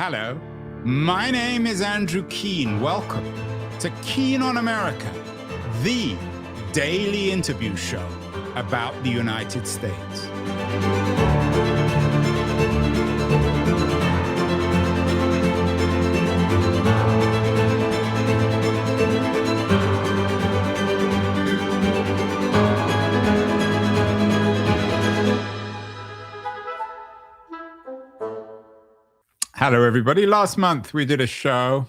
Hello, my name is Andrew Keane. Welcome to Keane on America, the daily interview show about the United States. Hello, everybody. Last month, we did a show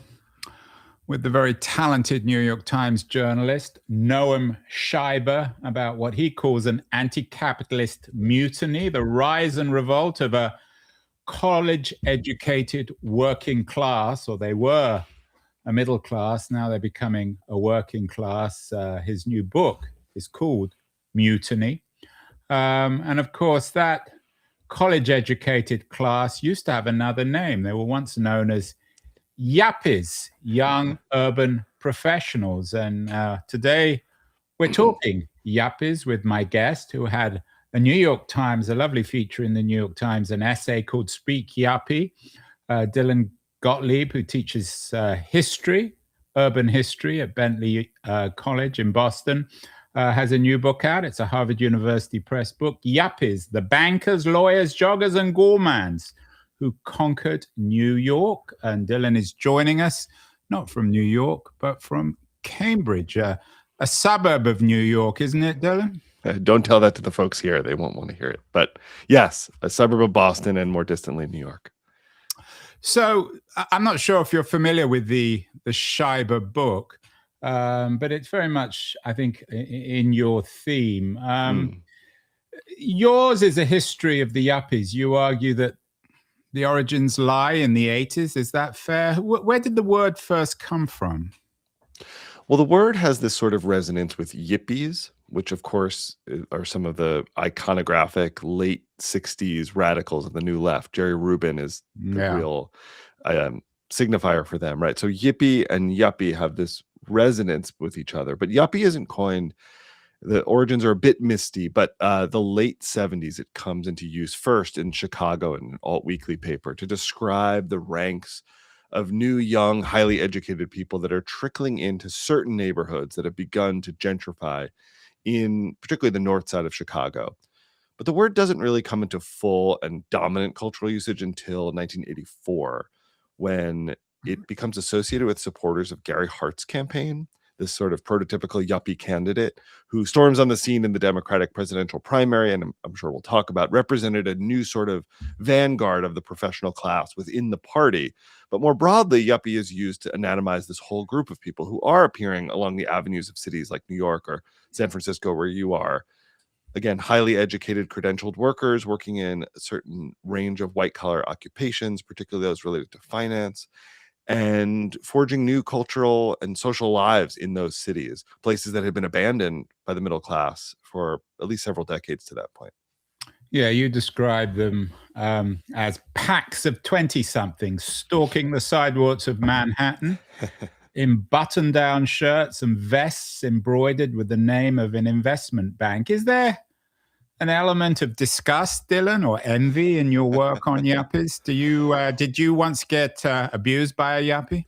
with the very talented New York Times journalist, Noam Scheiber, about what he calls an anti-capitalist mutiny, the rise and revolt of a college-educated working class, or they were a middle class, now they're becoming a working class. His new book is called Mutiny. And of course, that college-educated class used to have another name. They were once known as Yuppies, young urban professionals. And today we're talking Yuppies with my guest, who had a lovely feature in the New York Times, an essay called Speak Yuppie. Dylan Gottlieb, who teaches urban history at Bentley College in Boston, has a new book out. It's a Harvard University Press book, Yuppies, the bankers, lawyers, joggers, and gourmands who conquered New York. And Dylan is joining us, not from New York, but from Cambridge, a suburb of New York, isn't it, Dylan? Don't tell that to the folks here. They won't want to hear it. But yes, a suburb of Boston and more distantly, New York. So I'm not sure if you're familiar with the Scheiber book, but it's very much, I think, in your theme. Yours is a history of the Yuppies. You argue that the origins lie in the 80s. Is that fair? Where did the word first come from? Well, the word has this sort of resonance with Yippies, which, of course, are some of the iconographic late 60s radicals of the New Left. Jerry Rubin is the real signifier for them, right? So Yippie and Yuppie have this resonance with each other, but Yuppie isn't coined. The origins are a bit misty, but the late 70s, it comes into use first in Chicago in an alt-weekly paper to describe the ranks of new, young, highly educated people that are trickling into certain neighborhoods that have begun to gentrify in particularly the north side of Chicago. But the word doesn't really come into full and dominant cultural usage until 1984, when it becomes associated with supporters of Gary Hart's campaign, this sort of prototypical yuppie candidate who storms on the scene in the Democratic presidential primary, and I'm sure we'll talk about, represented a new sort of vanguard of the professional class within the party. But more broadly, yuppie is used to anatomize this whole group of people who are appearing along the avenues of cities like New York or San Francisco, where you are. Again, highly educated, credentialed workers working in a certain range of white-collar occupations, particularly those related to finance, and forging new cultural and social lives in those cities, places that had been abandoned by the middle class for at least several decades to that point. Yeah, you describe them as packs of 20-somethings stalking the sidewalks of Manhattan in button-down shirts and vests embroidered with the name of an investment bank. Is there an element of disgust, Dylan, or envy in your work on Yuppies? Did you once get abused by a Yuppie?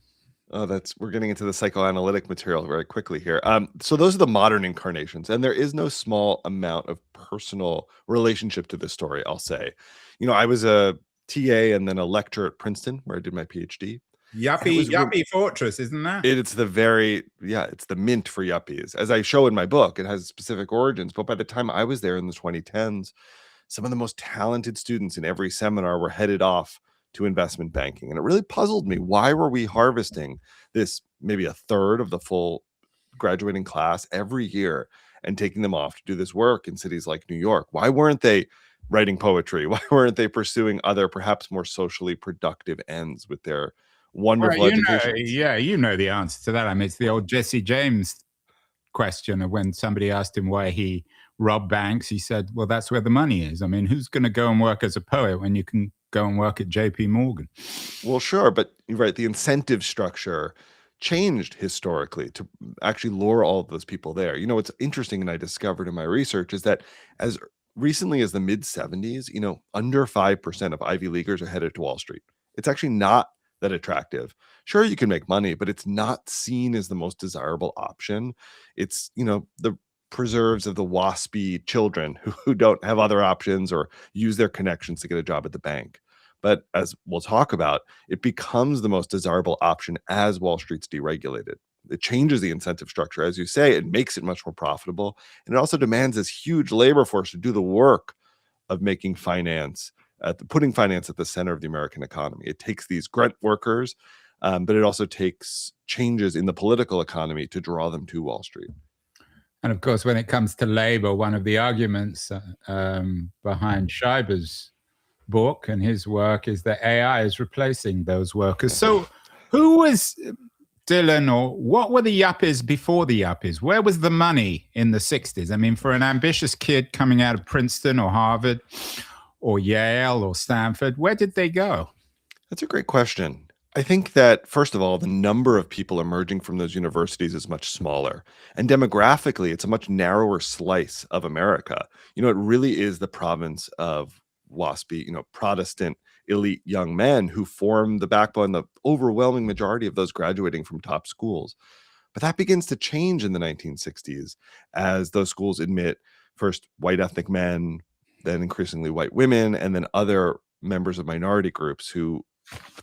Oh, we're getting into the psychoanalytic material very quickly here. So those are the modern incarnations, and there is no small amount of personal relationship to this story, I'll say. You know, I was a TA and then a lecturer at Princeton, where I did my PhD. Yuppie fortress, isn't that? It's the mint for Yuppies. As I show in my book, it has specific origins, but by the time I was there in the 2010s, some of the most talented students in every seminar were headed off to investment banking. And it really puzzled me. Why were we harvesting this, maybe a third of the full graduating class every year, and taking them off to do this work in cities like New York? Why weren't they writing poetry? Why weren't they pursuing other, perhaps more socially productive ends with their wonderful education? You know the answer to that. I mean, it's the old Jesse James question of when somebody asked him why he robbed banks. He said, well, that's where the money is. I mean, who's going to go and work as a poet when you can go and work at JP Morgan? Well, sure. But you're right. The incentive structure changed historically to actually lure all of those people there. You know, what's interesting, and I discovered in my research, is that as recently as the mid 70s, under 5% of Ivy Leaguers are headed to Wall Street. It's actually not that attractive. Sure, you can make money, but it's not seen as the most desirable option. It's, the preserves of the waspy children who don't have other options or use their connections to get a job at the bank. But as we'll talk about, it becomes the most desirable option as Wall Street's deregulated. It changes the incentive structure. As you say, it makes it much more profitable. And it also demands this huge labor force to do the work of making putting finance at the center of the American economy. It takes these grunt workers, but it also takes changes in the political economy to draw them to Wall Street. And of course, when it comes to labor, one of the arguments behind Scheiber's book and his work is that AI is replacing those workers. So who was Dylan, or what were the Yuppies before the Yuppies? Where was the money in the 60s? I mean, for an ambitious kid coming out of Princeton or Harvard or Yale or Stanford, where did they go? That's a great question. I think that, first of all, the number of people emerging from those universities is much smaller. And demographically, it's a much narrower slice of America. It really is the province of waspy, Protestant elite young men who form the backbone, the overwhelming majority of those graduating from top schools. But that begins to change in the 1960s as those schools admit first white ethnic men, then increasingly white women, and then other members of minority groups who,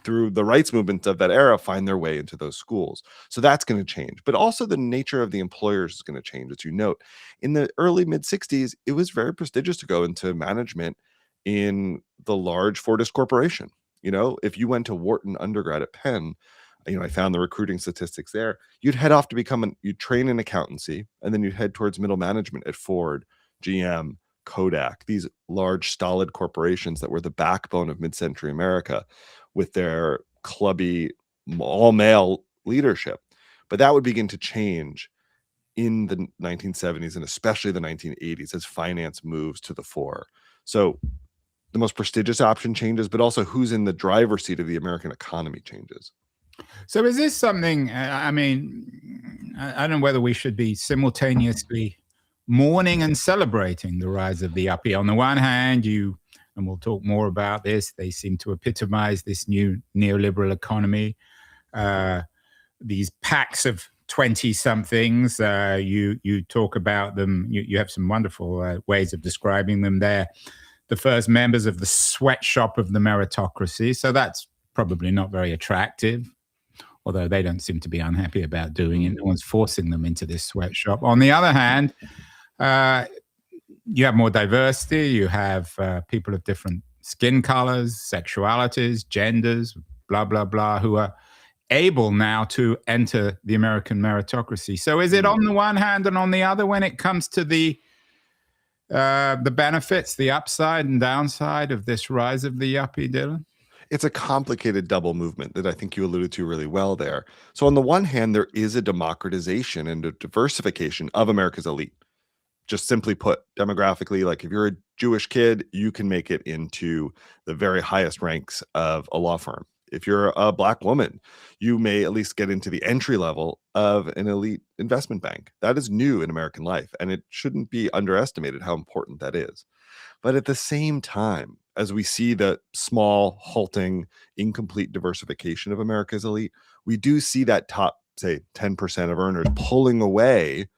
through the rights movement of that era, find their way into those schools. So that's going to change. But also the nature of the employers is going to change. As you note, in the early mid-60s, it was very prestigious to go into management in the large Fordist corporation. If you went to Wharton undergrad at Penn, I found the recruiting statistics there. You'd head off to you'd train in accountancy, and then you'd head towards middle management at Ford, GM, Kodak, these large, stolid corporations that were the backbone of mid-century America with their clubby, all-male leadership. But that would begin to change in the 1970s and especially the 1980s as finance moves to the fore. So the most prestigious option changes, but also who's in the driver's seat of the American economy changes. So is this something, I mean, I don't know whether we should be simultaneously mourning and celebrating the rise of the Yuppie. On the one hand, and we'll talk more about this, they seem to epitomize this new neoliberal economy. These packs of 20-somethings, you talk about them, you have some wonderful ways of describing them there. The first members of the Sweatshop of the Meritocracy. So that's probably not very attractive, although they don't seem to be unhappy about doing it. No one's forcing them into this sweatshop. On the other hand, you have more diversity. You have people of different skin colors, sexualities, genders, blah, blah, blah, who are able now to enter the American meritocracy. So is it on the one hand and on the other when it comes to the benefits, the upside and downside of this rise of the Yuppie, Dylan? It's a complicated double movement that I think you alluded to really well there. So on the one hand, there is a democratization and a diversification of America's elite. Just simply put, demographically, like if you're a Jewish kid, you can make it into the very highest ranks of a law firm. If you're a Black woman, you may at least get into the entry level of an elite investment bank. That is new in American life, and it shouldn't be underestimated how important that is. But at the same time, as we see the small, halting, incomplete diversification of America's elite, we do see that top, say, 10% of earners pulling away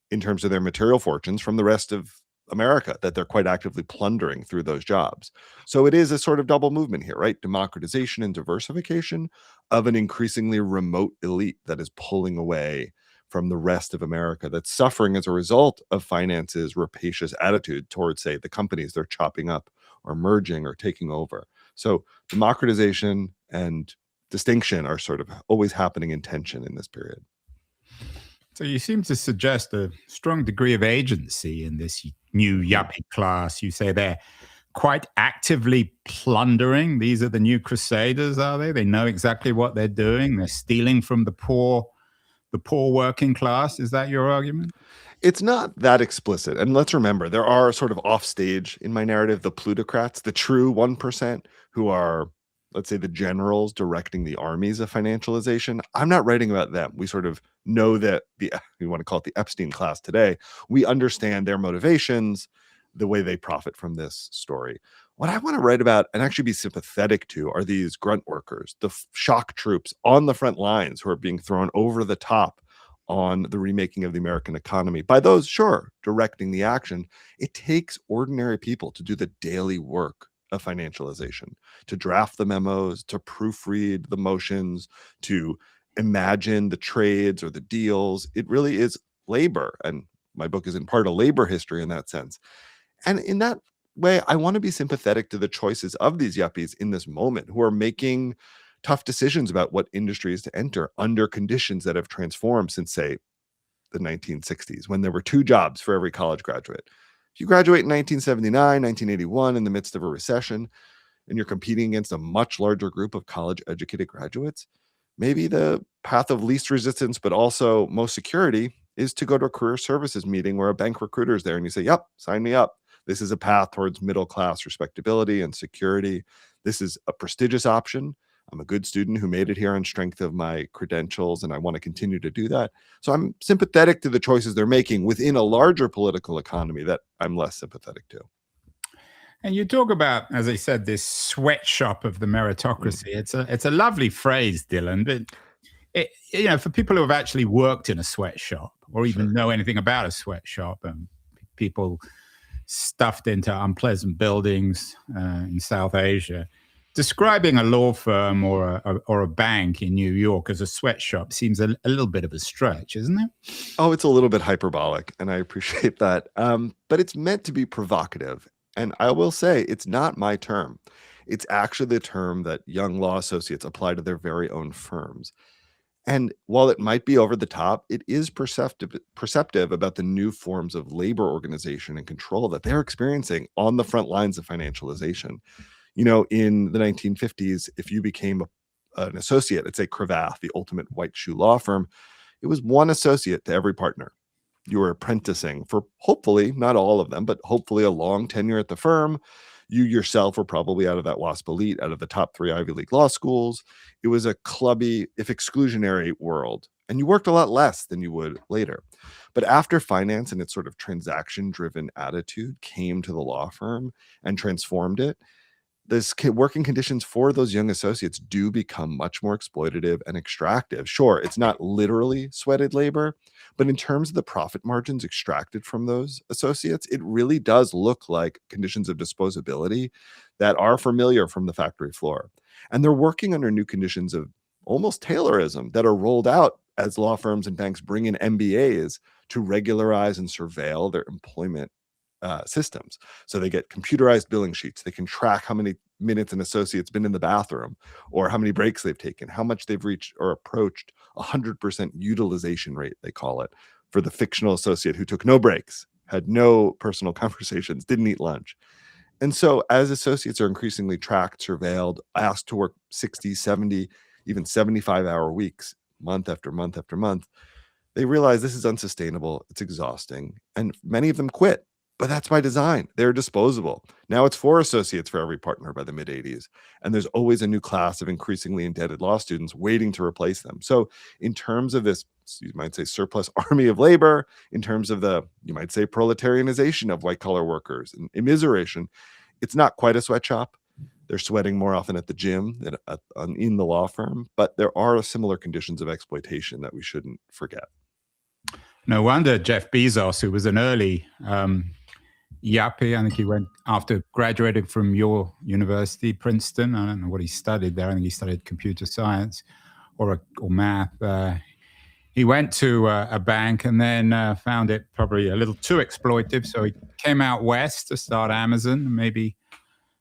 in terms of their material fortunes from the rest of America, that they're quite actively plundering through those jobs. So it is a sort of double movement here, right? Democratization and diversification of an increasingly remote elite that is pulling away from the rest of America, that's suffering as a result of finance's rapacious attitude towards, say, the companies they're chopping up or merging or taking over. So democratization and distinction are sort of always happening in tension in this period. So you seem to suggest a strong degree of agency in this new Yuppie class. You say they're quite actively plundering. These are the new crusaders, are they? They know exactly what they're doing. They're stealing from the poor working class. Is that your argument? It's not that explicit. And let's remember, there are sort of offstage in my narrative, the plutocrats, the true 1% who are, let's say, the generals directing the armies of financialization. I'm not writing about them. We sort of know that we want to call it the Epstein class today. We understand their motivations, the way they profit from this story. What I want to write about and actually be sympathetic to are these grunt workers, the shock troops on the front lines who are being thrown over the top on the remaking of the American economy by those, sure, directing the action. It takes ordinary people to do the daily work of financialization, to draft the memos, to proofread the motions, to imagine the trades or the deals. It really is labor. And my book is in part a labor history in that sense. And in that way, I want to be sympathetic to the choices of these yuppies in this moment who are making tough decisions about what industries to enter under conditions that have transformed since, say, the 1960s, when there were 2 jobs for every college graduate. If you graduate in 1979, 1981, in the midst of a recession, and you're competing against a much larger group of college-educated graduates, maybe the path of least resistance, but also most security, is to go to a career services meeting where a bank recruiter is there and you say, yep, sign me up. This is a path towards middle-class respectability and security. This is a prestigious option. I'm a good student who made it here on strength of my credentials, and I want to continue to do that. So I'm sympathetic to the choices they're making within a larger political economy that I'm less sympathetic to. And you talk about, as I said, this sweatshop of the meritocracy. It's a lovely phrase, Dylan, but for people who have actually worked in a sweatshop or even know anything about a sweatshop, and people stuffed into unpleasant buildings in South Asia, describing a law firm or a bank in New York as a sweatshop seems a little bit of a stretch, isn't it? Oh, it's a little bit hyperbolic, and I appreciate that. But it's meant to be provocative. And I will say it's not my term. It's actually the term that young law associates apply to their very own firms. And while it might be over the top, it is perceptive about the new forms of labor organization and control that they're experiencing on the front lines of financialization. In the 1950s, if you became an associate at, say, Cravath, the ultimate white shoe law firm, it was one associate to every partner. You were apprenticing for, hopefully, not all of them, but hopefully a long tenure at the firm. You yourself were probably out of that WASP elite, out of the top 3 Ivy League law schools. It was a clubby, if exclusionary world, and you worked a lot less than you would later. But after finance and its sort of transaction-driven attitude came to the law firm and transformed it, this working conditions for those young associates do become much more exploitative and extractive. Sure, it's not literally sweated labor, but in terms of the profit margins extracted from those associates, it really does look like conditions of disposability that are familiar from the factory floor. And they're working under new conditions of almost Taylorism that are rolled out as law firms and banks bring in MBAs to regularize and surveil their employment systems. So they get computerized billing sheets. They can track how many minutes an associate's been in the bathroom, or how many breaks they've taken, how much they've reached or approached 100% utilization rate, they call it, for the fictional associate who took no breaks, had no personal conversations, didn't eat lunch. And so as associates are increasingly tracked, surveilled, asked to work 60, 70, even 75-hour weeks, month after month after month, they realize this is unsustainable, it's exhausting, and many of them quit. But that's by design. They're disposable. Now it's 4 associates for every partner by the mid-'80s. And there's always a new class of increasingly indebted law students waiting to replace them. So in terms of this, you might say, surplus army of labor, in terms of the, you might say, proletarianization of white-collar workers and immiseration, it's not quite a sweatshop. They're sweating more often at the gym than in the law firm. But there are similar conditions of exploitation that we shouldn't forget. No wonder Jeff Bezos, who was an early yuppie, I think he went after graduating from your university, Princeton. I don't know what he studied there. I think he studied computer science or math. He went to a bank and then found it probably a little too exploitive. So he came out west to start Amazon, and maybe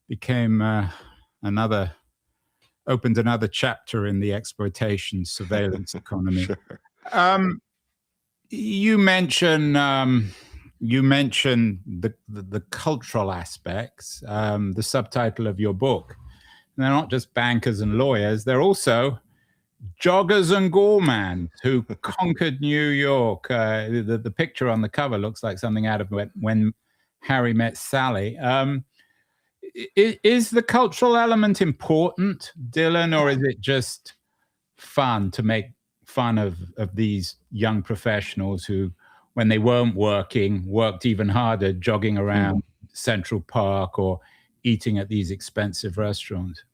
became opened another chapter in the exploitation surveillance economy. Sure. You mentioned the cultural aspects. The subtitle of your book. And they're not just bankers and lawyers; they're also joggers and gourmands who conquered New York. The picture on the cover looks like something out of When Harry Met Sally. Is the cultural element important, Dylan, or is it just fun to make fun of these young professionals who, when they weren't working, worked even harder, jogging around Central Park or eating at these expensive restaurants?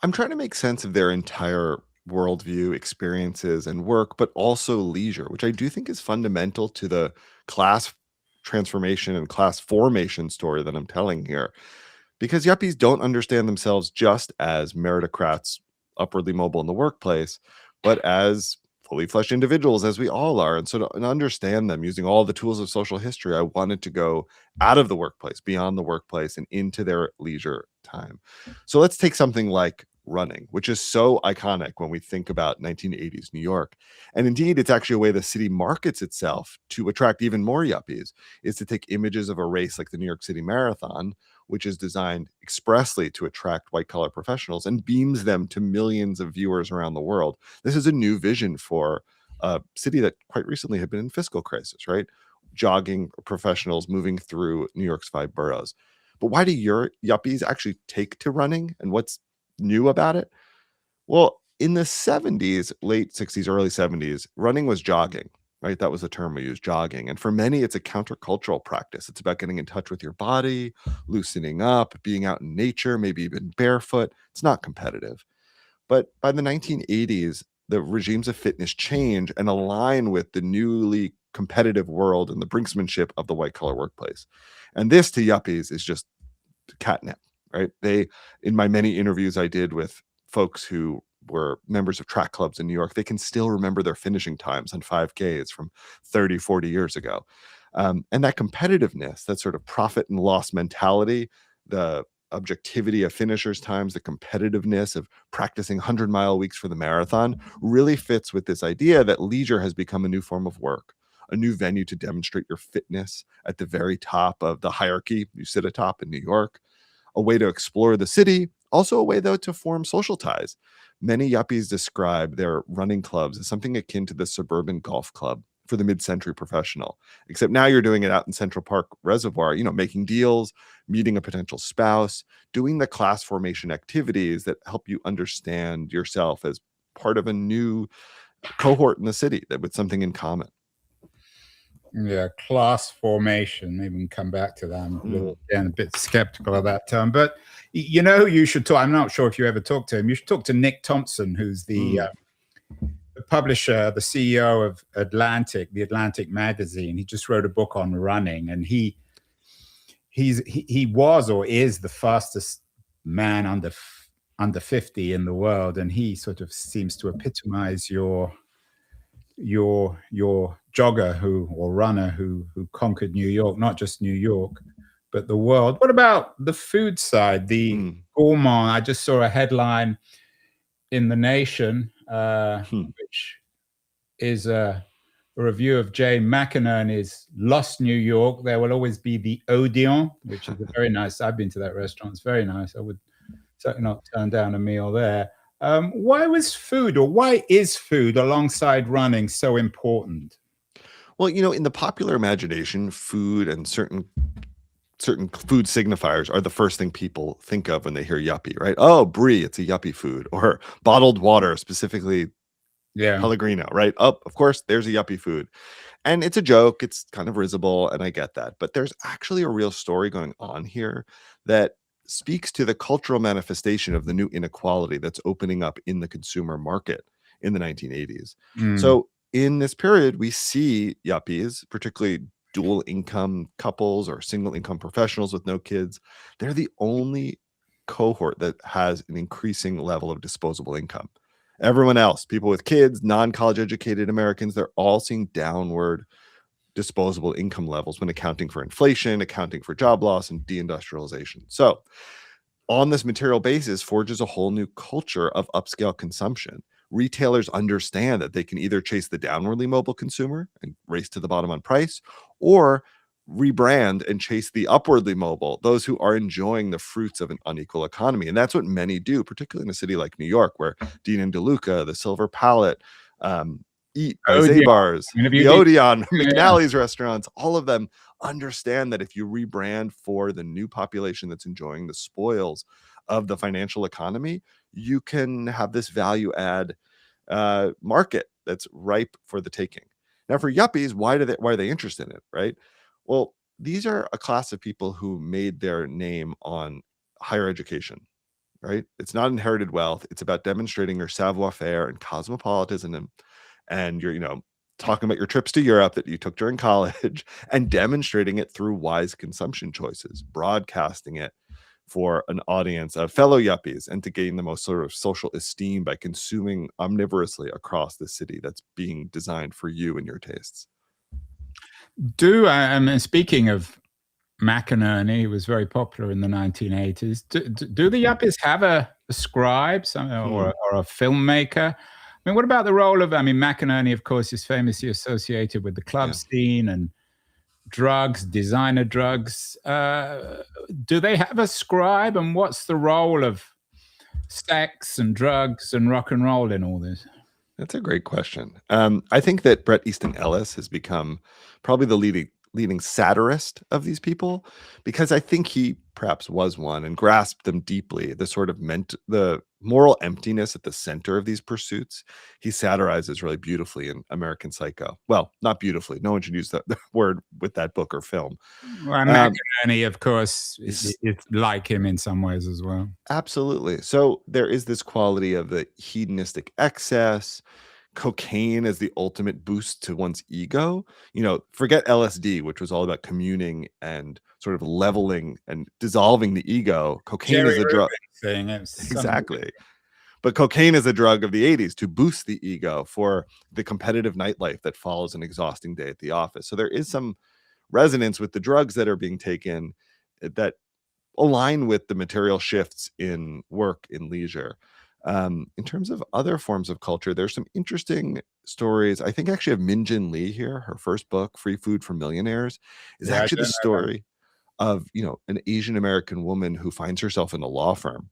I'm trying to make sense of their entire worldview, experiences, and work, but also leisure, which I do think is fundamental to the class transformation and class formation story that I'm telling here. Because yuppies don't understand themselves just as meritocrats, upwardly mobile in the workplace, but as fully fleshed individuals, as we all are. And so to understand them using all the tools of social history, I wanted to go out of the workplace, beyond the workplace, and into their leisure time. So let's take something like running, which is so iconic when we think about 1980s New York. And indeed, it's actually a way the city markets itself to attract even more yuppies, is to take images of a race like the New York City Marathon, which is designed expressly to attract white-collar professionals, and beams them to millions of viewers around the world. This is a new vision for a city that quite recently had been in fiscal crisis, right? Jogging professionals moving through New York's 5 boroughs. But why do your yuppies actually take to running, and what's new about it? Well, in the 70s, late 60s, early 70s, running was jogging, right? That was the term we used, jogging. And for many, it's a countercultural practice. It's about getting in touch with your body, loosening up, being out in nature, maybe even barefoot. It's not competitive. But by the 1980s, the regimes of fitness change and align with the newly competitive world and the brinksmanship of the white collar workplace. And this to yuppies is just catnip, right? They, in my many interviews I did with folks who were members of track clubs in New York, they can still remember their finishing times on 5Ks from 30, 40 years ago. And that competitiveness, that sort of profit and loss mentality, the objectivity of finishers' times, the competitiveness of practicing 100-mile weeks for the marathon really fits with this idea that leisure has become a new form of work, a new venue to demonstrate your fitness at the very top of the hierarchy. You sit atop in New York, a way to explore the city, also a way, though, to form social ties. Many yuppies describe their running clubs as something akin to the suburban golf club for the mid-century professional, except now you're doing it out in Central Park Reservoir, making deals, meeting a potential spouse, doing the class formation activities that help you understand yourself as part of a new cohort in the city that with something in common. Yeah, class formation. Maybe we can come back to that. I'm a bit skeptical of that term. But you should talk. I'm not sure if you ever talked to him. You should talk to Nick Thompson, who's the publisher, the CEO of the Atlantic magazine. He just wrote a book on running, and he was or is the fastest man under 50 in the world, and he sort of seems to epitomize your jogger or runner who conquered New York, not just New York, but the world. What about the food side, the gourmand? I just saw a headline in The Nation, which is a review of Jay McInerney's Lost New York. There will always be the Odeon, which is very nice. I've been to that restaurant. It's very nice. I would certainly not turn down a meal there. Why is food alongside running so important? Well, in the popular imagination, food and certain food signifiers are the first thing people think of when they hear yuppie, right? Oh, brie, it's a yuppie food, or bottled water, specifically Pellegrino, right? Oh, of course, there's a yuppie food. And it's a joke. It's kind of risible, and I get that. But there's actually a real story going on here that speaks to the cultural manifestation of the new inequality that's opening up in the consumer market in the 1980s. So in this period, we see yuppies, particularly dual income couples or single income professionals with no kids. They're the only cohort that has an increasing level of disposable income. Everyone else, people with kids, non-college educated Americans, they're all seeing downward disposable income levels when accounting for inflation, accounting for job loss, and deindustrialization. So on this material basis forges a whole new culture of upscale consumption. Retailers understand that they can either chase the downwardly mobile consumer and race to the bottom on price, or rebrand and chase the upwardly mobile, those who are enjoying the fruits of an unequal economy. And that's what many do, particularly in a city like New York, where Dean and DeLuca, the Silver Palette, Eat by Zabar's, the Odeon, McNally's restaurants, all of them understand that if you rebrand for the new population that's enjoying the spoils of the financial economy, you can have this value add market that's ripe for the taking. Now, for yuppies, why are they interested in it, right? Well, these are a class of people who made their name on higher education, right? It's not inherited wealth. It's about demonstrating your savoir-faire and cosmopolitanism, and you're, talking about your trips to Europe that you took during college and demonstrating it through wise consumption choices, broadcasting it for an audience of fellow yuppies, and to gain the most sort of social esteem by consuming omnivorously across the city that's being designed for you and your tastes. Speaking of McInerney, he was very popular in the 1980s. Do the Yuppies have a scribe or a filmmaker? I mean, what about the role of, McInerney, of course, is famously associated with the club scene and drugs, designer drugs. Do they have a scribe? And what's the role of sex and drugs and rock and roll in all this? That's a great question. I think that Bret Easton Ellis has become probably the leading satirist of these people, because I think he perhaps was one and grasped them deeply, the sort of the moral emptiness at the center of these pursuits. He satirizes really beautifully in American Psycho. Well, not beautifully. No one should use the word with that book or film. Well, McInerney, of course, is like him in some ways as well. Absolutely. So there is this quality of the hedonistic excess. Cocaine as the ultimate boost to one's ego. Forget LSD, which was all about communing and sort of leveling and dissolving the ego. Cocaine is a drug thing. Exactly. But cocaine is a drug of the 80s to boost the ego for the competitive nightlife that follows an exhausting day at the office. So there is some resonance with the drugs that are being taken that align with the material shifts in work, in leisure. In terms of other forms of culture, there's some interesting stories. I think actually of Min Jin Lee here. Her first book, Free Food for Millionaires, is actually the story of, an Asian American woman who finds herself in a law firm.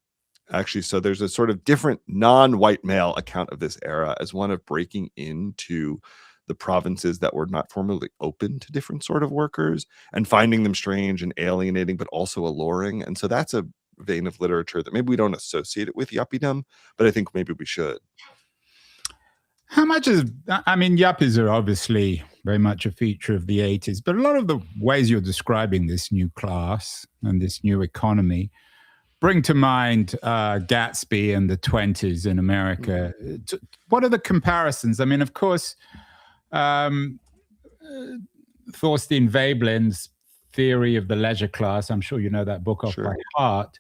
Actually, so there's a sort of different non-white male account of this era as one of breaking into the provinces that were not formally open to different sort of workers and finding them strange and alienating, but also alluring. And so that's a vein of literature that maybe we don't associate it with yuppiedom, but I think maybe we should. How much yuppies are obviously very much a feature of the 80s, but a lot of the ways you're describing this new class and this new economy bring to mind Gatsby and the 20s in America. What are the comparisons? Of course, Thorstein Veblen's theory of the leisure class, I'm sure you know that book off by heart,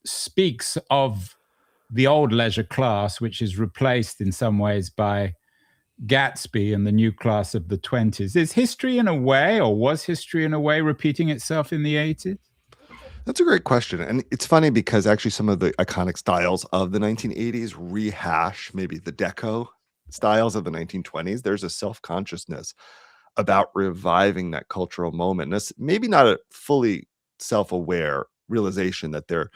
speaks of the old leisure class, which is replaced in some ways by Gatsby and the new class of the 20s. Is history in a way, or was history in a way, repeating itself in the 80s? That's a great question. And it's funny because actually some of the iconic styles of the 1980s rehash maybe the deco styles of the 1920s. There's a self-consciousness about reviving that cultural moment. And it's maybe not a fully self-aware realization that they're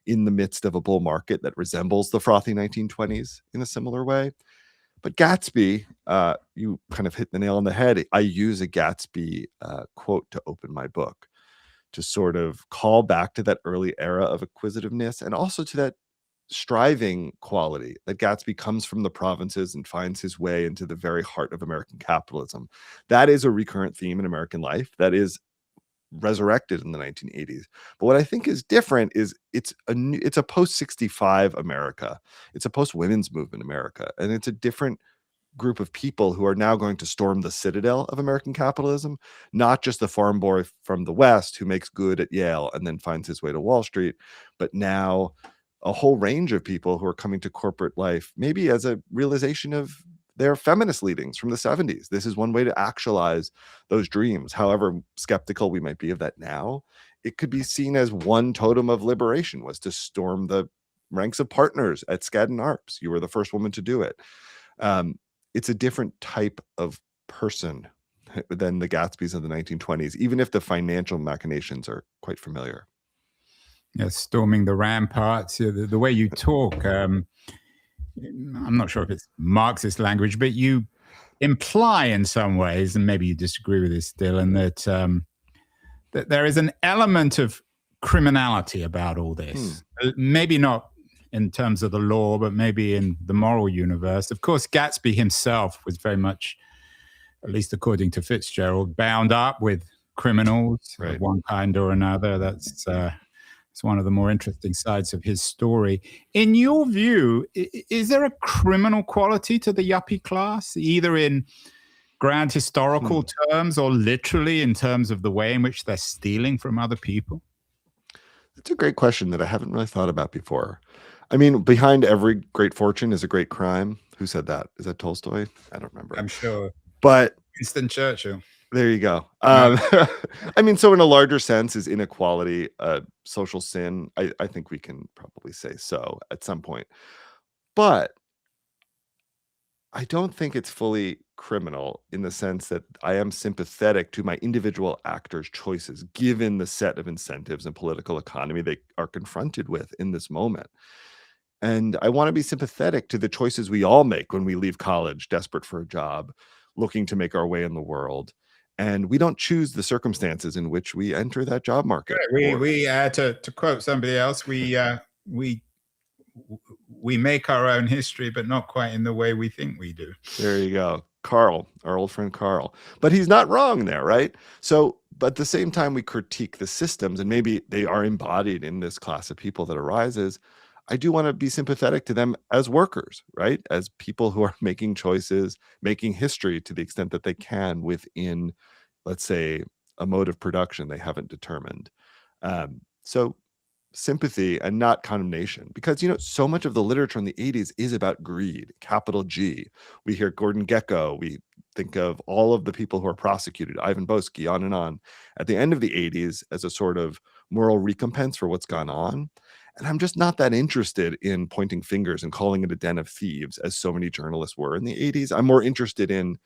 in the midst of a bull market that resembles the frothy 1920s in a similar way. But Gatsby, you kind of hit the nail on the head. I use a Gatsby quote to open my book, to sort of call back to that early era of acquisitiveness and also to that striving quality that Gatsby comes from the provinces and finds his way into the very heart of American capitalism. That is a recurrent theme in American life that is resurrected in the 1980s. But what I think is different is it's a post-65 America. It's a post-women's movement America. And it's a different group of people who are now going to storm the citadel of American capitalism, not just the farm boy from the West who makes good at Yale and then finds his way to Wall Street, but now a whole range of people who are coming to corporate life, maybe as a realization of their feminist leadings from the 70s. This is one way to actualize those dreams. However skeptical we might be of that now, it could be seen as one totem of liberation was to storm the ranks of partners at Skadden Arps. You were the first woman to do it. It's a different type of person than the Gatsbys of the 1920s, even if the financial machinations are quite familiar. Yes, storming the ramparts, the way you talk, I'm not sure if it's Marxist language, but you imply in some ways, and maybe you disagree with this still, and that there is an element of criminality about all this. Maybe not in terms of the law, but maybe in the moral universe. Of course, Gatsby himself was very much, at least according to Fitzgerald, bound up with criminals of one kind or another. That's It's one of the more interesting sides of his story. In your view, is there a criminal quality to the yuppie class, either in grand historical terms or literally in terms of the way in which they're stealing from other people? That's a great question that I haven't really thought about before. I mean, behind every great fortune is a great crime. Who said that? Is that Tolstoy? I don't remember. I'm sure. But Winston Churchill. there you go. No. I mean, so in a larger sense, is inequality a social sin? I think we can probably say so at some point. But I don't think it's fully criminal in the sense that I am sympathetic to my individual actors' choices, given the set of incentives and political economy they are confronted with in this moment. And I want to be sympathetic to the choices we all make when we leave college, desperate for a job, looking to make our way in the world. And we don't choose the circumstances in which we enter that job market. We to quote somebody else, we make our own history, but not quite in the way we think we do. There you go. Carl, our old friend Carl. But he's not wrong there, right? So, but at the same time, we critique the systems, and maybe they are embodied in this class of people that arises. I do want to be sympathetic to them as workers, right? As people who are making choices, making history to the extent that they can within, let's say, a mode of production they haven't determined. So sympathy and not condemnation, because so much of the literature in the 80s is about greed, capital G. We hear Gordon Gekko, we think of all of the people who are prosecuted, Ivan Boesky, on and on, at the end of the 80s as a sort of moral recompense for what's gone on. And I'm just not that interested in pointing fingers and calling it a den of thieves, as so many journalists were in the 80s. I'm more interested in,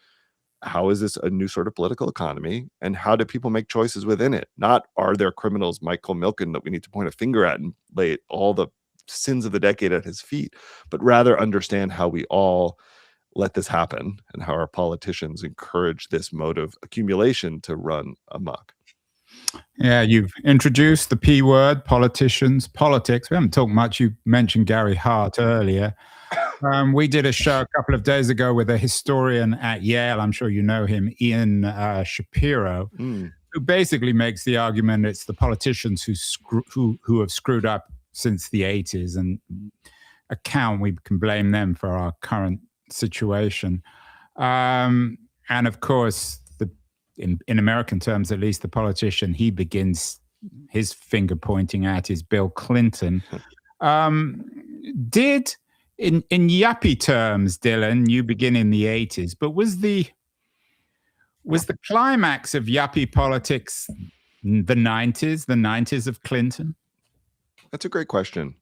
how is this a new sort of political economy, and how do people make choices within it? Not, are there criminals, Michael Milken, that we need to point a finger at and lay all the sins of the decade at his feet, but rather understand how we all let this happen and how our politicians encourage this mode of accumulation to run amok. Yeah, you've introduced the P word, politicians, politics. We haven't talked much. You mentioned Gary Hart earlier. We did a show a couple of days ago with a historian at Yale. I'm sure you know him, Ian Shapiro, who basically makes the argument it's the politicians who have screwed up since the 80s, and we can blame them for our current situation. And of course, in American terms, at least, the politician he begins his finger pointing at is Bill Clinton. In yuppie terms, Dylan, you begin in the 80s, but was the climax of yuppie politics the 90s of Clinton? That's a great question.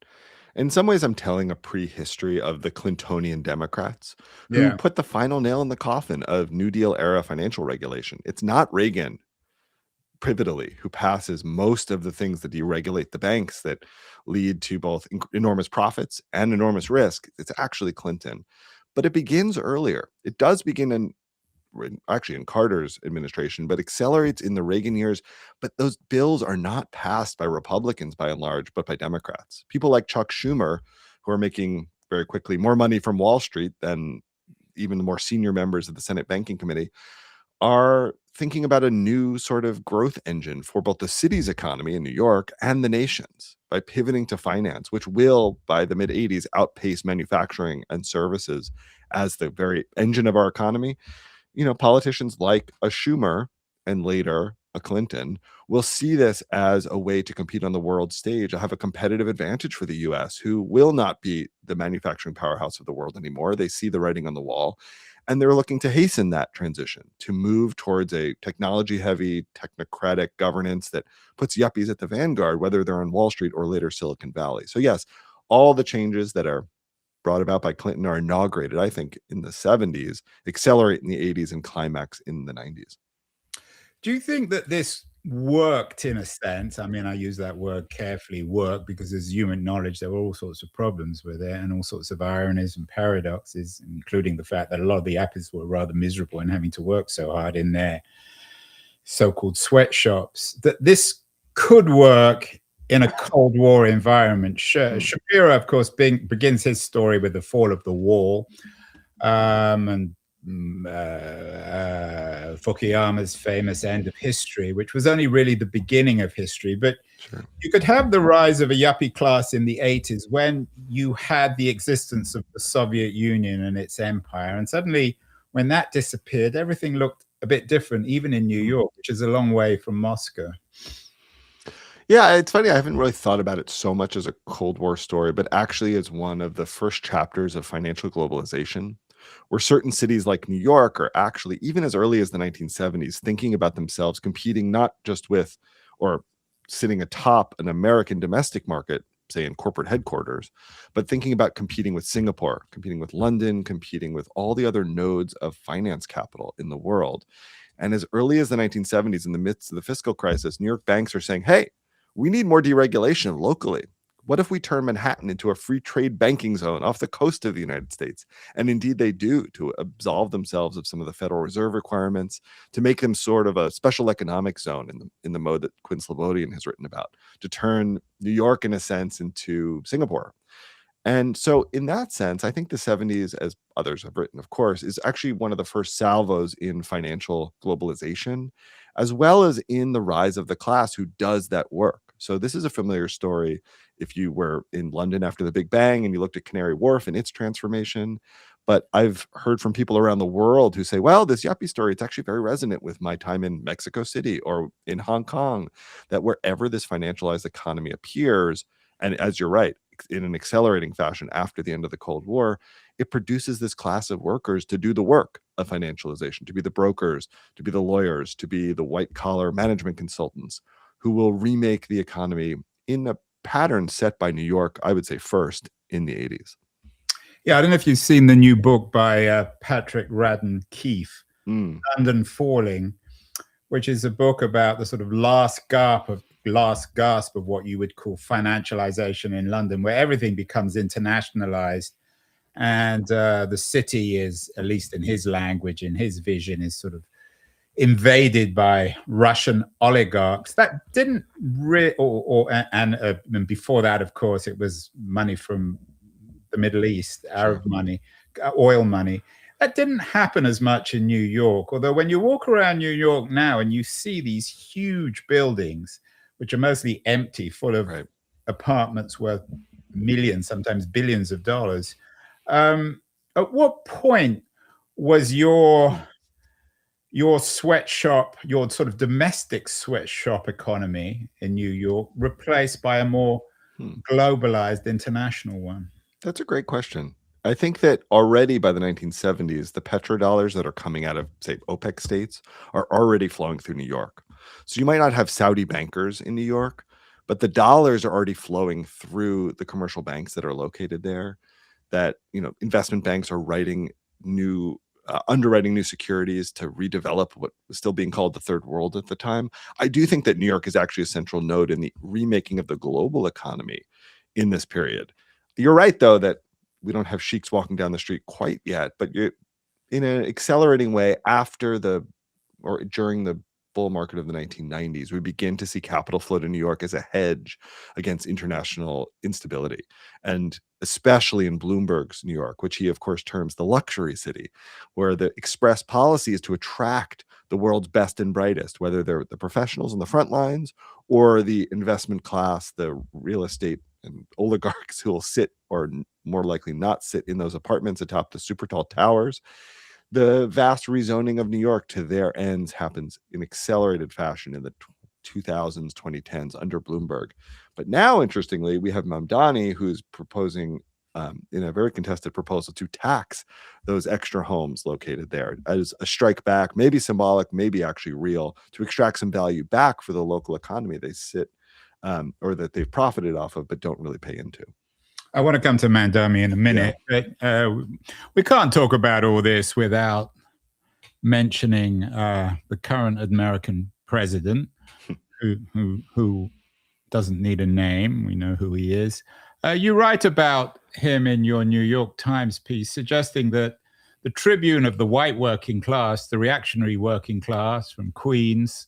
In some ways, I'm telling a prehistory of the Clintonian Democrats who put the final nail in the coffin of New Deal era financial regulation. It's not Reagan, pivotally, who passes most of the things that deregulate the banks that lead to both enormous profits and enormous risk. It's actually Clinton. But it begins earlier. It does begin in Carter's administration, but accelerates in the Reagan years. But those bills are not passed by Republicans by and large, but by Democrats. People like Chuck Schumer, who are making very quickly more money from Wall Street than even the more senior members of the Senate Banking Committee, are thinking about a new sort of growth engine for both the city's economy in New York and the nation's by pivoting to finance, which will, by the mid-'80s, outpace manufacturing and services as the very engine of our economy. Politicians like a Schumer and later a Clinton will see this as a way to compete on the world stage, have a competitive advantage for the US, who will not be the manufacturing powerhouse of the world anymore. They see the writing on the wall, and they're looking to hasten that transition, to move towards a technology-heavy, technocratic governance that puts yuppies at the vanguard, whether they're on Wall Street or later Silicon Valley. So yes, all the changes that are brought about by Clinton are inaugurated, I think, in the 70s, accelerate in the 80s, and climax in the 90s. Do you think that this worked in a sense? I mean, I use that word carefully, work, because as you acknowledge, there were all sorts of problems with it and all sorts of ironies and paradoxes, including the fact that a lot of the Yuppies were rather miserable in having to work so hard in their so-called sweatshops. That this could work in a Cold War environment. Shapiro, of course, begins his story with the fall of the wall, and Fukuyama's famous End of History, which was only really the beginning of history. But Sure. you could have the rise of a yuppie class in the 80s when you had the existence of the Soviet Union and its empire. And suddenly, when that disappeared, everything looked a bit different, even in New York, which is a long way from Moscow. Yeah, it's funny. I haven't really thought about it so much as a Cold War story, but actually as one of the first chapters of financial globalization, where certain cities like New York are actually, even as early as the 1970s, thinking about themselves competing not just with or sitting atop an American domestic market, say in corporate headquarters, but thinking about competing with Singapore, competing with London, competing with all the other nodes of finance capital in the world. And as early as the 1970s, in the midst of the fiscal crisis, New York banks are saying, hey, we need more deregulation locally. What if we turn Manhattan into a free trade banking zone off the coast of the United States? And indeed they do, to absolve themselves of some of the Federal Reserve requirements, to make them sort of a special economic zone in the mode that Quinn Slobodian has written about, to turn New York, in a sense, into Singapore. And so in that sense, I think the 70s, as others have written, of course, is actually one of the first salvos in financial globalization, as well as in the rise of the class who does that work. So this is a familiar story if you were in London after the Big Bang and you looked at Canary Wharf and its transformation. But I've heard from people around the world who say, well, this yuppie story, it's actually very resonant with my time in Mexico City or in Hong Kong, that wherever this financialized economy appears, and as you're right, in an accelerating fashion after the end of the Cold War, it produces this class of workers to do the work of financialization, to be the brokers, to be the lawyers, to be the white-collar management consultants who will remake the economy in a pattern set by New York, I would say first, in the 80s. Yeah, I don't know if you've seen the new book by Patrick Radden Keefe, London Falling, which is a book about the sort of last gasp of what you would call financialization in London, where everything becomes internationalized. And the city is, at least in his language, in his vision, is sort of invaded by Russian oligarchs. That didn't really, and before that, of course, it was money from the Middle East, Arab money, oil money. That didn't happen as much in New York. Although when you walk around New York now and you see these huge buildings, which are mostly empty, full of apartments worth millions, sometimes billions of dollars. At what point was your sweatshop, your sort of domestic sweatshop economy in New York replaced by a more globalized international one? That's a great question. I think that already by the 1970s, the petrodollars that are coming out of, say, OPEC states are already flowing through New York. So you might not have Saudi bankers in New York, but the dollars are already flowing through the commercial banks that are located there. That, investment banks are writing underwriting new securities to redevelop what was still being called the third world at the time. I do think that New York is actually a central node in the remaking of the global economy in this period. You're right, though, that we don't have sheiks walking down the street quite yet, but you're in an accelerating way after or during the bull market of the 1990s, we begin to see capital flow to New York as a hedge against international instability. And especially in Bloomberg's New York, which he, of course, terms the luxury city, where the express policy is to attract the world's best and brightest, whether they're the professionals on the front lines or the investment class, the real estate and oligarchs who will sit or more likely not sit in those apartments atop the super tall towers. The vast rezoning of New York to their ends happens in accelerated fashion in the 2000s, 2010s under Bloomberg. But now, interestingly, we have Mamdani, who's proposing in a very contested proposal to tax those extra homes located there as a strike back, maybe symbolic, maybe actually real, to extract some value back for the local economy they sit or that they've profited off of but don't really pay into. I want to come to Mamdani in a minute, but we can't talk about all this without mentioning the current American president, who doesn't need a name. We know who he is. You write about him in your New York Times piece, suggesting that the tribune of the white working class, the reactionary working class from Queens,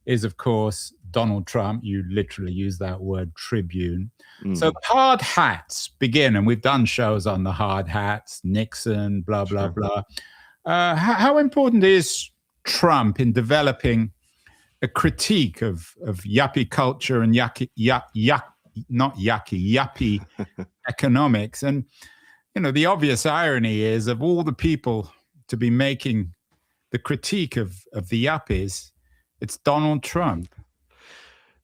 is, of course, Donald Trump. You literally use that word, tribune. So the hard hats begin, and we've done shows on the hard hats, Nixon, blah, blah, blah. How important is Trump in developing a critique of yuppie culture and yuppie economics? And the obvious irony is, of all the people to be making the critique of the yuppies, it's Donald Trump.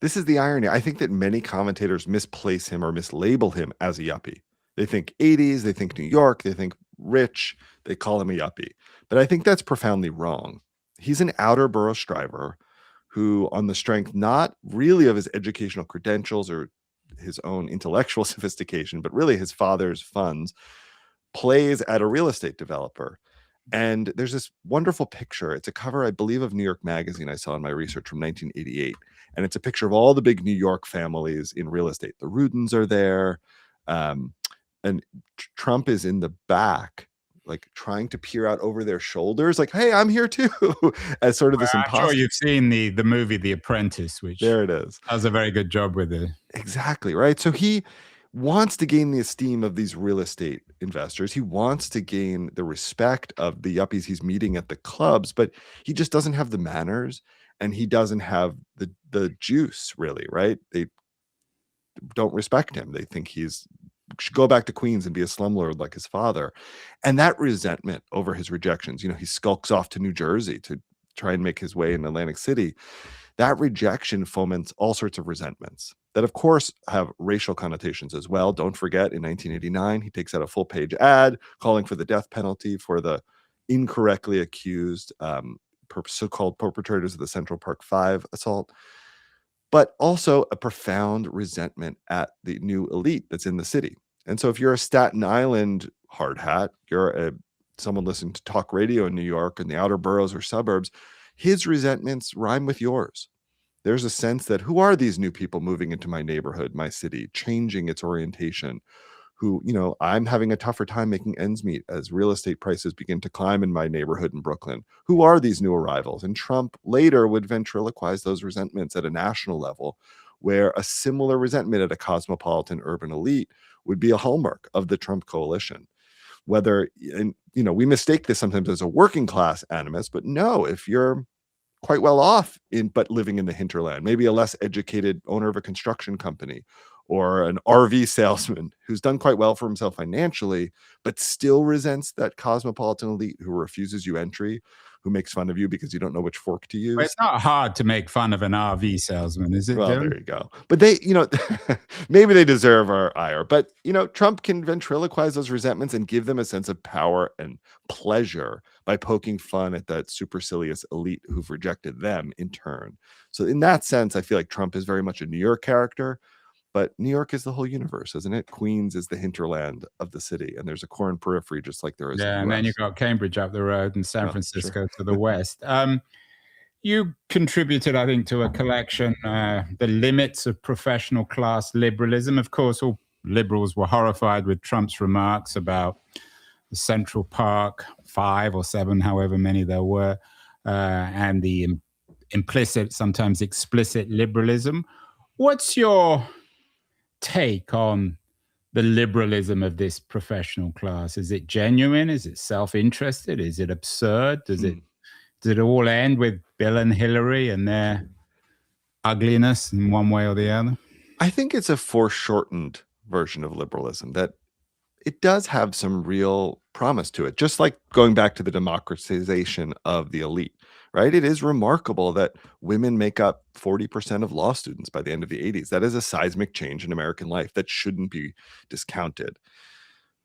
This is the irony. I think that many commentators misplace him or mislabel him as a yuppie. They think 80s, they think New York, they think rich, they call him a yuppie. But I think that's profoundly wrong. He's an outer borough striver who, on the strength not really of his educational credentials or his own intellectual sophistication, but really his father's funds, plays at a real estate developer. And there's this wonderful picture. It's a cover, I believe, of New York Magazine I saw in my research from 1988. And it's a picture of all the big New York families in real estate. The Rudins are there. And Trump is in the back, like trying to peer out over their shoulders, like, hey, I'm here too, as sort of this imposter. I'm sure you've seen the movie The Apprentice, which there it is. Does a very good job with it. Exactly, right? So he wants to gain the esteem of these real estate investors. He wants to gain the respect of the yuppies he's meeting at the clubs, but he just doesn't have the manners and he doesn't have the juice, really, right? They don't respect him. They think he's should go back to Queens and be a slumlord like his father. And that resentment over his rejections, he skulks off to New Jersey to try and make his way in Atlantic City. That rejection foments all sorts of resentments that, of course, have racial connotations as well. Don't forget, in 1989, he takes out a full-page ad calling for the death penalty for the incorrectly accused so-called perpetrators of the Central Park 5 assault, but also a profound resentment at the new elite that's in the city. And so if you're a Staten Island hard hat, you're someone listening to talk radio in New York and the outer boroughs or suburbs, his resentments rhyme with yours. There's a sense that who are these new people moving into my neighborhood, my city, changing its orientation, who, I'm having a tougher time making ends meet as real estate prices begin to climb in my neighborhood in Brooklyn. Who are these new arrivals? And Trump later would ventriloquize those resentments at a national level, where a similar resentment at a cosmopolitan urban elite would be a hallmark of the Trump coalition. We mistake this sometimes as a working class animus, but no, if you're quite well off but living in the hinterland, maybe a less educated owner of a construction company or an RV salesman who's done quite well for himself financially, but still resents that cosmopolitan elite who refuses you entry, who makes fun of you because you don't know which fork to use. Well, it's not hard to make fun of an RV salesman, is it? Well, Jim? there you go. But they, maybe they deserve our ire. But, Trump can ventriloquize those resentments and give them a sense of power and pleasure by poking fun at that supercilious elite who've rejected them in turn. So in that sense, I feel like Trump is very much a New York character. But New York is the whole universe, isn't it? Queens is the hinterland of the city, and there's a core and periphery just like there is. Yeah, and then you've got Cambridge up the road and San Francisco to the west. You contributed, I think, to a collection, The Limits of Professional Class Liberalism. Of course, all liberals were horrified with Trump's remarks about the Central Park 5 or 7, however many there were, and the implicit, sometimes explicit liberalism. What's your take on the liberalism of this professional class? Is it genuine? Is it self-interested? Is it absurd? Does it all end with Bill and Hillary and their ugliness in one way or the other? I think it's a foreshortened version of liberalism that it does have some real promise to it, just like going back to the democratization of the elite, right? It is remarkable that women make up 40% of law students by the end of the 80s. That is a seismic change in American life that shouldn't be discounted.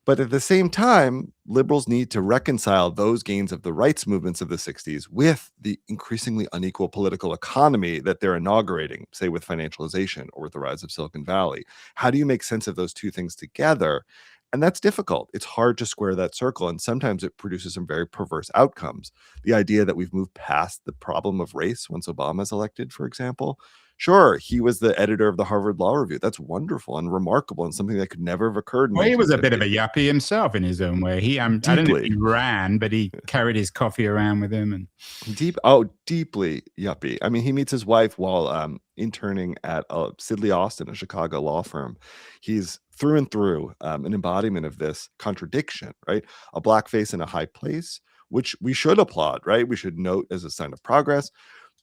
But at the same time, liberals need to reconcile those gains of the rights movements of the 60s with the increasingly unequal political economy that they're inaugurating, say with financialization or with the rise of Silicon Valley. How do you make sense of those two things together? And that's difficult. It's hard to square that circle. And sometimes it produces some very perverse outcomes. The idea that we've moved past the problem of race once Obama's elected, for example. Sure, he was the editor of the Harvard Law Review. That's wonderful and remarkable and something that could never have occurred. Well, he was a bit of a yuppie himself in his own way. I don't know if he ran, but he carried his coffee around with him. And deeply yuppie. I mean, he meets his wife while interning at Sidley Austin, a Chicago law firm. He's through and through an embodiment of this contradiction, right? A black face in a high place which we should applaud, right? We should note as a sign of progress.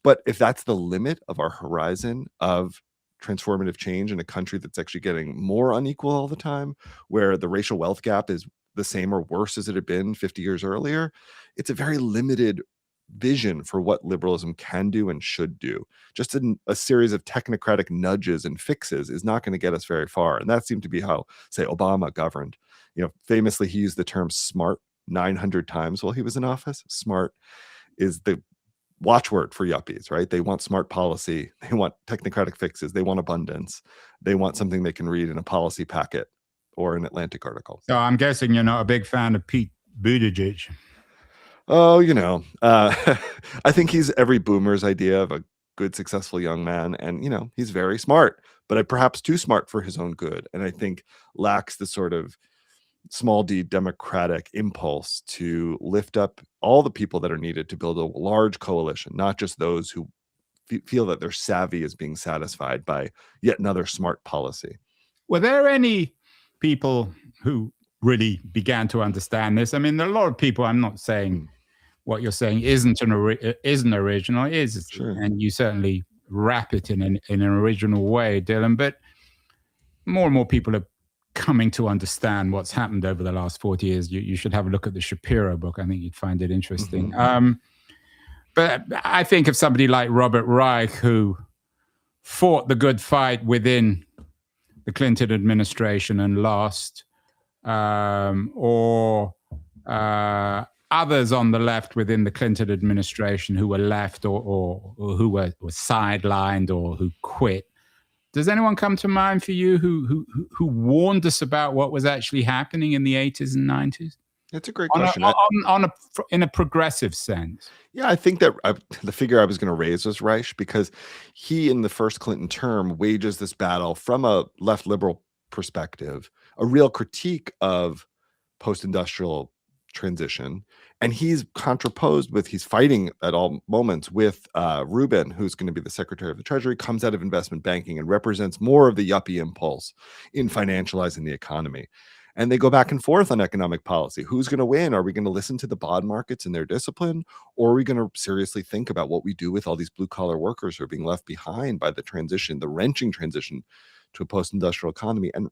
But if that's the limit of our horizon of transformative change in a country that's actually getting more unequal all the time, where the racial wealth gap is the same or worse as it had been 50 years earlier, it's a very limited vision for what liberalism can do and should do. Just a series of technocratic nudges and fixes is not going to get us very far. And that seemed to be how, say, Obama governed. Famously, he used the term smart 900 times while he was in office. Smart is the watchword for yuppies, right? They want smart policy. They want technocratic fixes. They want abundance. They want something they can read in a policy packet or an Atlantic article. So I'm guessing you're not a big fan of Pete Buttigieg. Oh, I think he's every boomer's idea of a good, successful young man. And, he's very smart, but perhaps too smart for his own good. And I think lacks the sort of small d democratic impulse to lift up all the people that are needed to build a large coalition, not just those who feel that their savvy is being satisfied by yet another smart policy. Were there any people who really began to understand this? I mean, there are a lot of people. I'm not saying what you're saying isn't original. It is, sure. And you certainly wrap it in an original way, Dylan. But more and more people are coming to understand what's happened over the last 40 years. You should have a look at the Shapiro book. I think you'd find it interesting. But I think of somebody like Robert Reich, who fought the good fight within the Clinton administration and lost, or others on the left within the Clinton administration who were left or who were sidelined or who quit. Does anyone come to mind for you who warned us about what was actually happening in the 80s and 90s? That's a great question. In a progressive sense. Yeah, I think that the figure I was going to raise was Reich, because he, in the first Clinton term, wages this battle from a left liberal perspective, a real critique of post-industrial transition. And he's fighting at all moments with Rubin, who's going to be the Secretary of the Treasury, comes out of investment banking and represents more of the yuppie impulse in financializing the economy. And they go back and forth on economic policy. Who's going to win? Are we going to listen to the bond markets and their discipline? Or are we going to seriously think about what we do with all these blue-collar workers who are being left behind by the wrenching transition to a post-industrial economy? And,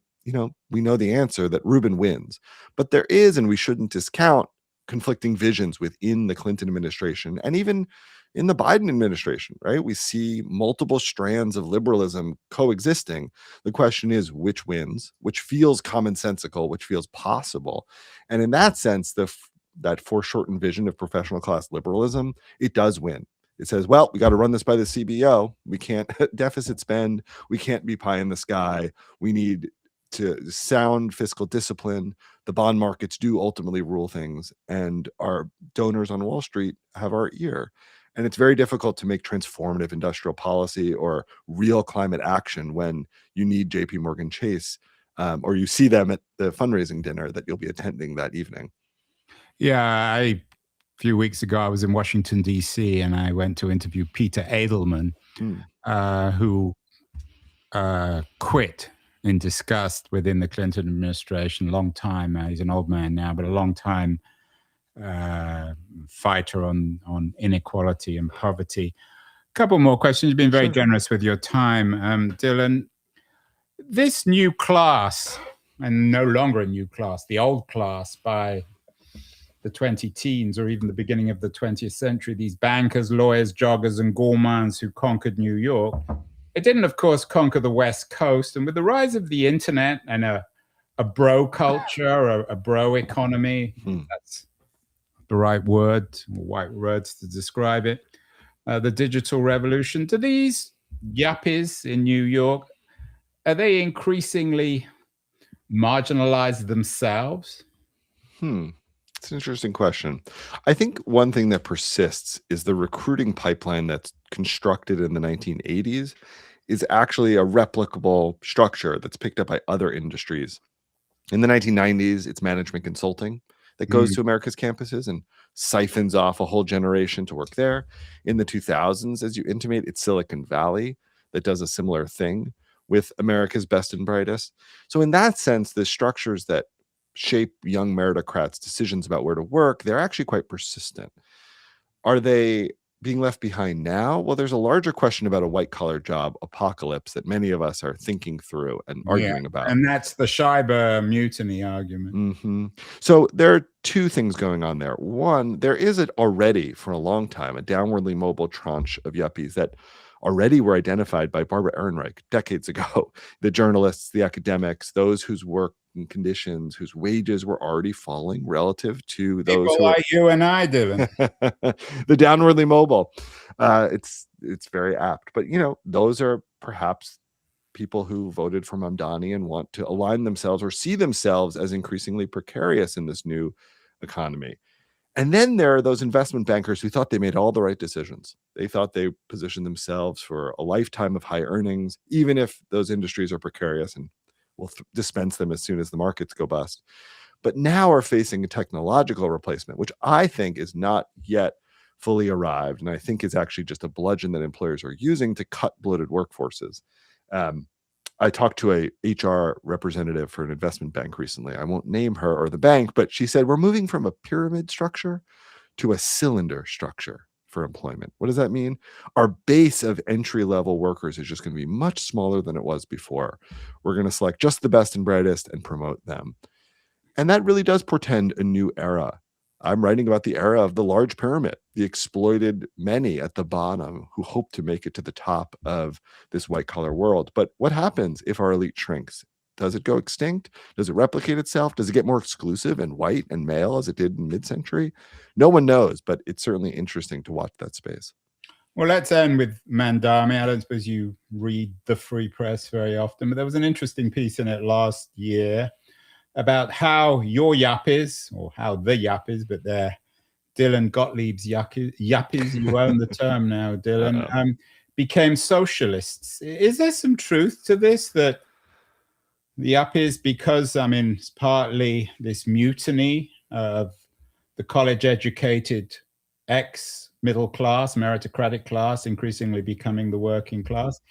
we know the answer, that Rubin wins. But there is, and we shouldn't discount, conflicting visions within the Clinton administration and even in the Biden administration, right? We see multiple strands of liberalism coexisting. The question is which wins, which feels commonsensical, which feels possible. And in that sense, that foreshortened vision of professional class liberalism, it does win. It says, well, we got to run this by the CBO. We can't deficit spend. We can't be pie in the sky. We need to sound fiscal discipline. The bond markets do ultimately rule things, and our donors on Wall Street have our ear. And it's very difficult to make transformative industrial policy or real climate action when you need JP Morgan Chase, or you see them at the fundraising dinner that you'll be attending that evening. Yeah, a few weeks ago, I was in Washington, D.C., and I went to interview Peter Edelman, who quit in disgust within the Clinton administration. Long time, he's an old man now, but a long time fighter on inequality and poverty. A couple more questions. You've been very generous with your time, Dylan. This new class, and no longer a new class, the old class by the 20-teens or even the beginning of the 20th century, these bankers, lawyers, joggers, and gourmands who conquered New York. It didn't, of course, conquer the West Coast. And with the rise of the internet and a bro culture, a bro economy, that's the right word, or white words to describe it, the digital revolution, do these yuppies in New York, are they increasingly marginalized themselves? It's an interesting question. I think one thing that persists is the recruiting pipeline that's constructed in the 1980s is actually a replicable structure that's picked up by other industries. In the 1990s, it's management consulting that goes to America's campuses and siphons off a whole generation to work there. In the 2000s, as you intimate, it's Silicon Valley that does a similar thing with America's best and brightest. So in that sense, the structures that shape young meritocrats' decisions about where to work, they're actually quite persistent. Are they being left behind now? Well, there's a larger question about a white-collar job apocalypse that many of us are thinking through and arguing about. And that's the Schreiber mutiny argument. So there are two things going on there. One, there is already, for a long time, a downwardly mobile tranche of yuppies that already were identified by Barbara Ehrenreich decades ago. The journalists, the academics, those whose work and conditions, whose wages were already falling relative to those People like you and I, Dylan. The downwardly mobile. It's very apt. But, those are perhaps people who voted for Mamdani and want to align themselves or see themselves as increasingly precarious in this new economy. And then there are those investment bankers who thought they made all the right decisions. They thought they positioned themselves for a lifetime of high earnings, even if those industries are precarious and will dispense them as soon as the markets go bust. But now are facing a technological replacement, which I think is not yet fully arrived. And I think is actually just a bludgeon that employers are using to cut bloated workforces. I talked to a HR representative for an investment bank recently. I won't name her or the bank, but she said, we're moving from a pyramid structure to a cylinder structure for employment. What does that mean? Our base of entry-level workers is just going to be much smaller than it was before. We're going to select just the best and brightest and promote them. And that really does portend a new era. I'm writing about the era of the large pyramid, the exploited many at the bottom who hope to make it to the top of this white-collar world. But what happens if our elite shrinks? Does it go extinct? Does it replicate itself? Does it get more exclusive and white and male as it did in mid-century? No one knows, but it's certainly interesting to watch that space. Well, let's end with Mamdani. I don't suppose you read the Free Press very often, but there was an interesting piece in it last year about how your yuppies, or how the yuppies, but they're Dylan Gottlieb's yuppies, you own the term now, Dylan, became socialists. Is there some truth to this, that the yuppies, because, it's partly this mutiny of the college-educated ex-middle class, meritocratic class, increasingly becoming the working class?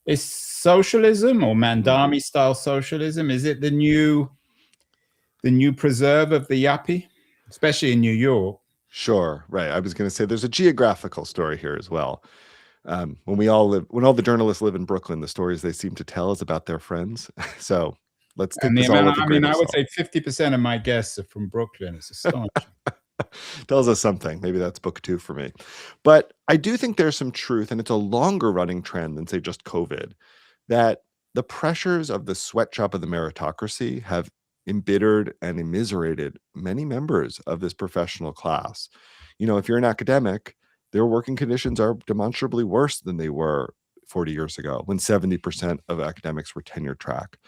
Is socialism, or Mamdani-style socialism, is it the new preserve of the yuppie, especially in New York? Sure, right. I was going to say there's a geographical story here as well. When all the journalists live in Brooklyn, the stories they seem to tell is about their friends. So let's take this all with a grain of salt. I would say 50% of my guests are from Brooklyn. It's astonishing. Tells us something. Maybe that's book 2 for me. But I do think there's some truth, and it's a longer running trend than, say, just COVID, that the pressures of the sweatshop of the meritocracy have embittered and immiserated many members of this professional class. If you're an academic, their working conditions are demonstrably worse than they were 40 years ago, when 70% of academics were tenure track.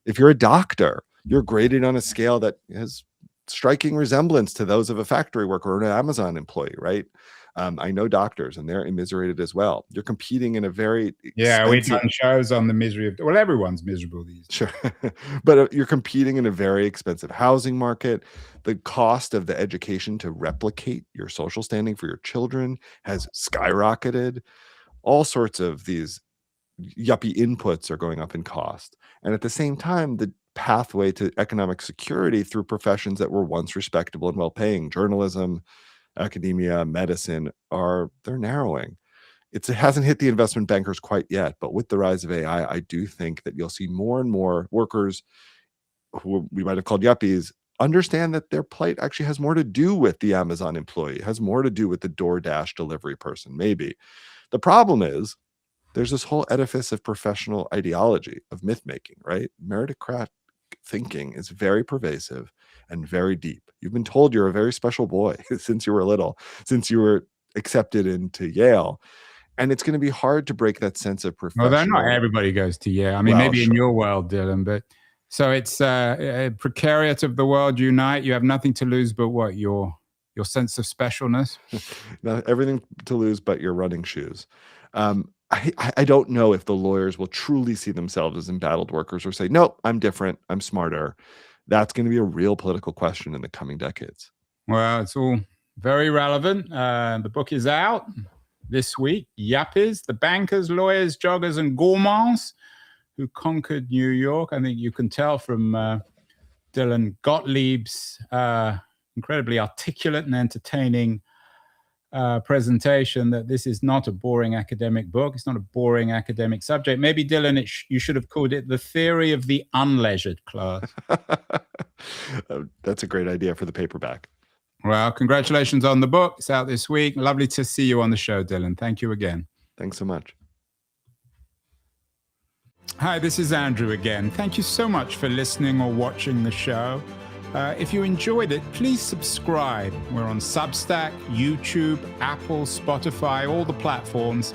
If you're a doctor, you're graded on a scale that has striking resemblance to those of a factory worker or an Amazon employee, right? I know doctors, and they're immiserated as well. You're competing in a very we've done shows on the misery of, well, everyone's miserable these days. Sure. But you're competing in a very expensive housing market. The cost of the education to replicate your social standing for your children has skyrocketed. All sorts of these yuppie inputs are going up in cost. And at the same time, the pathway to economic security through professions that were once respectable and well-paying, journalism, academia, medicine, they're narrowing. It hasn't hit the investment bankers quite yet, but with the rise of AI, I do think that you'll see more and more workers who we might have called yuppies understand that their plight actually has more to do with the Amazon employee, has more to do with the DoorDash delivery person, maybe. The problem is there's this whole edifice of professional ideology, of myth-making, right? Meritocratic thinking is very pervasive and very deep. You've been told you're a very special boy since you were little, since you were accepted into Yale. And it's going to be hard to break that sense of professional. Well, not everybody goes to Yale. Maybe sure. In your world, Dylan, but so it's a precariat of the world unite. You have nothing to lose but what? Your sense of specialness? Everything to lose but your running shoes. I don't know if the lawyers will truly see themselves as embattled workers or say, nope, I'm different, I'm smarter. That's going to be a real political question in the coming decades. Well, it's all very relevant. The book is out this week. Yuppies, the bankers, lawyers, joggers, and gourmands who conquered New York. I think you can tell from Dylan Gottlieb's incredibly articulate and entertaining presentation that this is not a boring academic book. It's not a boring academic subject. Maybe, Dylan, you should have called it The Theory of the Unleisured Class. That's a great idea for the paperback. Well, congratulations on the book. It's out this week. Lovely to see you on the show, Dylan. Thank you again. Thanks so much. Hi, this is Andrew again. Thank you so much for listening or watching the show. If you enjoyed it, please subscribe. We're on Substack, YouTube, Apple, Spotify, all the platforms.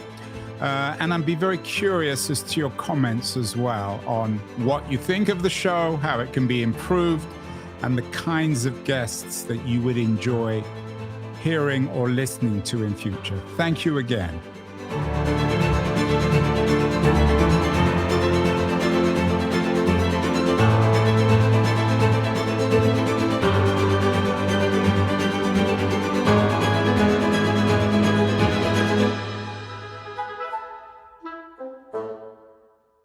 And I'd be very curious as to your comments as well on what you think of the show, how it can be improved, and the kinds of guests that you would enjoy hearing or listening to in future. Thank you again.